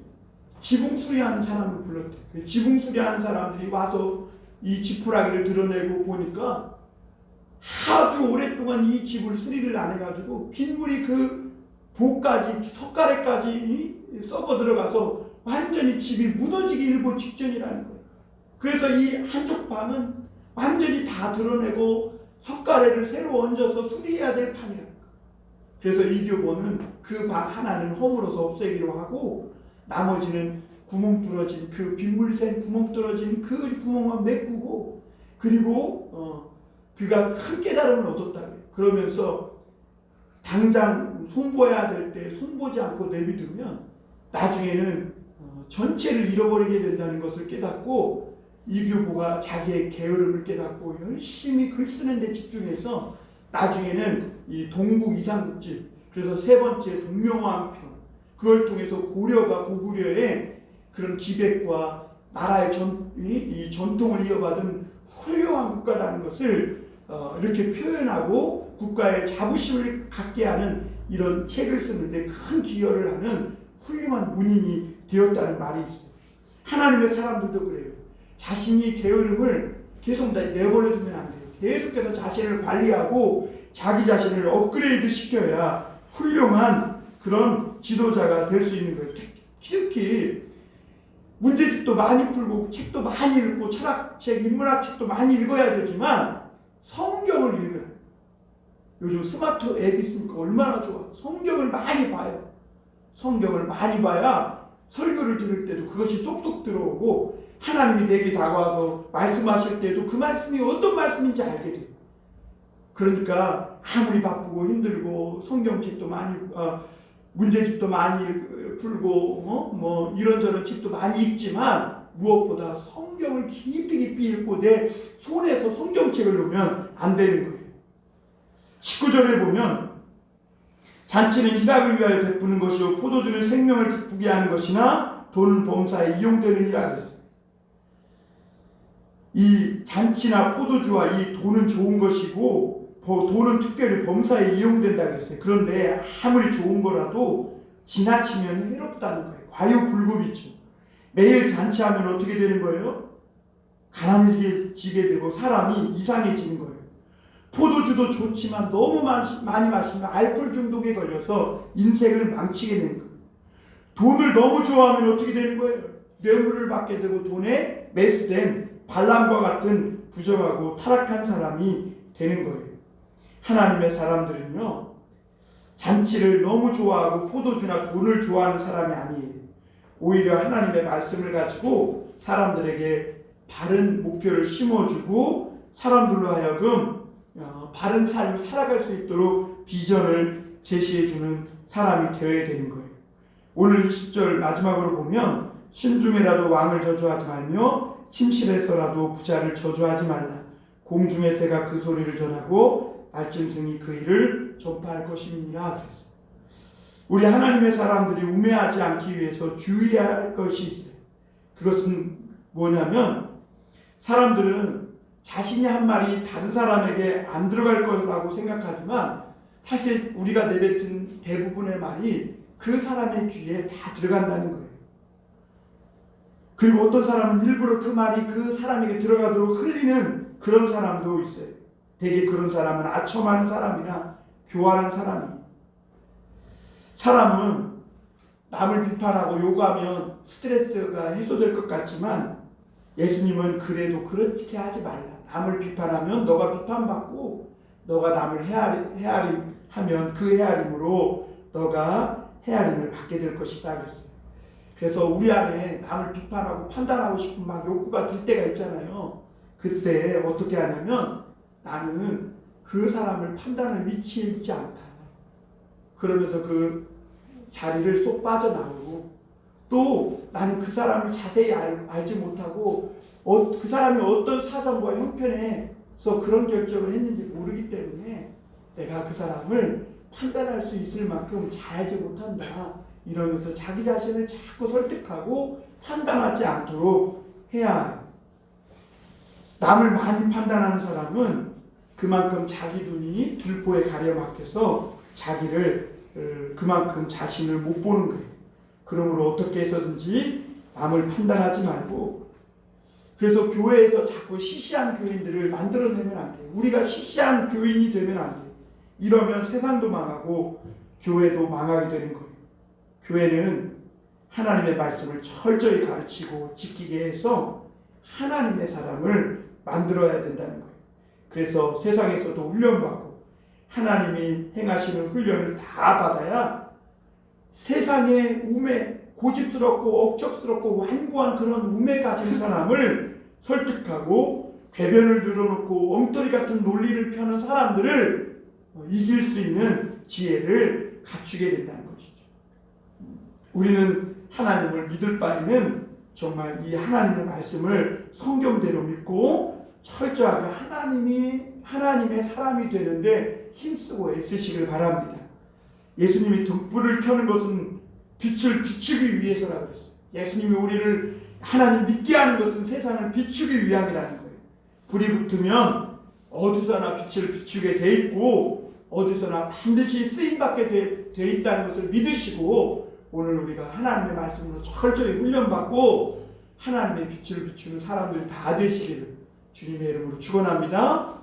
지붕 수리하는 사람을 불렀대. 그 지붕 수리하는 사람들이 와서 이 지푸라기를 드러내고 보니까 아주 오랫동안 이 집을 수리를 안 해가지고 빗물이 그 복까지 석가래까지 썩어 들어가서 완전히 집이 무너지기 일보 직전이라는 거예요. 그래서 이 한쪽 방은 완전히 다 드러내고 석가래를 새로 얹어서 수리해야 될 판이라는 거예요. 그래서 이규보는 그 방 하나는 허물어서 없애기로 하고 나머지는 구멍 뚫어진 그 빗물샘 구멍 뚫어진 그 구멍만 메꾸고 그리고 그가 큰 깨달음을 얻었다. 그러면서 당장 손보여야 될 때 손보지 않고 내비두면 나중에는 전체를 잃어버리게 된다는 것을 깨닫고 이규보가 자기의 게으름을 깨닫고 열심히 글 쓰는 데 집중해서 나중에는 이 동국 이상국집 그래서 3번째 동명호안편 그걸 통해서 고려가 고구려의 그런 기백과 나라의 이 전통을 이어받은 훌륭한 국가라는 것을 이렇게 표현하고 국가의 자부심을 갖게 하는 이런 책을 쓰는데 큰 기여를 하는 훌륭한 문인이 되었다는 말이 있어요. 하나님의 사람들도 그래요. 자신이 게으름을 계속 내버려두면 안 돼요. 계속해서 자신을 관리하고 자기 자신을 업그레이드 시켜야 훌륭한 그런 지도자가 될 수 있는 거예요. 특히 문제집도 많이 풀고 책도 많이 읽고 철학책, 인문학책도 많이 읽어야 되지만 성경을 읽어요. 요즘 스마트 앱 있으니까 얼마나 좋아. 성경을 많이 봐요. 성경을 많이 봐야 설교를 들을 때도 그것이 쏙쏙 들어오고 하나님이 내게 다가와서 말씀하실 때도 그 말씀이 어떤 말씀인지 알게 돼요. 그러니까 아무리 바쁘고 힘들고 성경책도 많이 문제집도 많이 풀고 이런저런 책도 많이 읽지만 무엇보다 성경을 깊이 읽고 내 손에서 성경책을 놓으면 안 되는 거예요. 19절에 보면 잔치는 희락을 위하여 베푸는 것이요 포도주는 생명을 기쁘게 하는 것이나 돈은 범사에 이용되느니라 그랬어요. 이 잔치나 포도주와 이 돈은 좋은 것이고 돈은 특별히 범사에 이용된다 그랬어요. 그런데 아무리 좋은 거라도 지나치면 해롭다는 거예요. 과유불급이죠. 매일 잔치하면 어떻게 되는 거예요? 가난해지게 되고 사람이 이상해지는 거예요. 포도주도 좋지만 너무 많이 마시면 알코올 중독에 걸려서 인생을 망치게 되는 거예요. 돈을 너무 좋아하면 어떻게 되는 거예요? 뇌물을 받게 되고 돈에 매수된 발람과 같은 부정하고 타락한 사람이 되는 거예요. 하나님의 사람들은요, 잔치를 너무 좋아하고 포도주나 돈을 좋아하는 사람이 아니에요. 오히려 하나님의 말씀을 가지고 사람들에게 바른 목표를 심어주고 사람들로 하여금 바른 삶을 살아갈 수 있도록 비전을 제시해주는 사람이 되어야 되는 거예요. 오늘 20절 마지막으로 보면 신중에라도 왕을 저주하지 말며 침실에서라도 부자를 저주하지 말라. 공중의 새가 그 소리를 전하고 알짐승이 그 일을 전파할 것임이니라 그랬어요. 우리 하나님의 사람들이 우매하지 않기 위해서 주의할 것이 있어요. 그것은 뭐냐면 사람들은 자신이 한 말이 다른 사람에게 안 들어갈 거라고 생각하지만 사실 우리가 내뱉은 대부분의 말이 그 사람의 귀에 다 들어간다는 거예요. 그리고 어떤 사람은 일부러 그 말이 그 사람에게 들어가도록 흘리는 그런 사람도 있어요. 대개 그런 사람은 아첨하는 사람이나 교활한 사람이에요. 사람은 남을 비판하고 요구하면 스트레스가 해소될 것 같지만 예수님은 그래도 그렇게 하지 말라. 남을 비판하면 너가 비판받고 너가 남을 헤아림하면 그 헤아림으로 너가 헤아림을 받게 될 것이다 그랬어요. 그래서 우리 안에 남을 비판하고 판단하고 싶은 막 욕구가 들 때가 있잖아요. 그때 어떻게 하냐면 나는 그 사람을 판단할 위치에 있지 않다. 그러면서 그 자리를 쏙 빠져나오고 또 나는 그 사람을 자세히 알지 못하고 그 사람이 어떤 사정과 형편에서 그런 결정을 했는지 모르기 때문에 내가 그 사람을 판단할 수 있을 만큼 잘 알지 못한다. 이러면서 자기 자신을 자꾸 설득하고 판단하지 않도록 해야 해요. 남을 많이 판단하는 사람은 그만큼 자기 눈이 들보에 가려막혀서 자기를 그만큼 자신을 못 보는 거예요. 그러므로 어떻게 해서든지 남을 판단하지 말고, 그래서 교회에서 자꾸 시시한 교인들을 만들어내면 안 돼요. 우리가 시시한 교인이 되면 안 돼요. 이러면 세상도 망하고 교회도 망하게 되는 거예요. 교회는 하나님의 말씀을 철저히 가르치고 지키게 해서 하나님의 사람을 만들어야 된다는 거예요. 그래서 세상에서도 훈련받고 하나님이 행하시는 훈련을 다 받아야 세상의 고집스럽고 억척스럽고 완고한 그런 우매 가진 사람을 설득하고 궤변을 늘어놓고 엉터리 같은 논리를 펴는 사람들을 이길 수 있는 지혜를 갖추게 된다는 것이죠. 우리는 하나님을 믿을 바에는 정말 이 하나님의 말씀을 성경대로 믿고 철저하게 하나님의 사람이 되는데 힘쓰고 애쓰시길 바랍니다. 예수님이 등불을 켜는 것은 빛을 비추기 위해서라고 했어요. 예수님이 우리를 하나님 믿게 하는 것은 세상을 비추기 위함이라는 거예요. 불이 붙으면 어디서나 빛을 비추게 돼 있고 어디서나 반드시 쓰임받게 돼 있다는 것을 믿으시고 오늘 우리가 하나님의 말씀으로 철저히 훈련받고 하나님의 빛을 비추는 사람들이 다 되시기를 주님의 이름으로 축원합니다.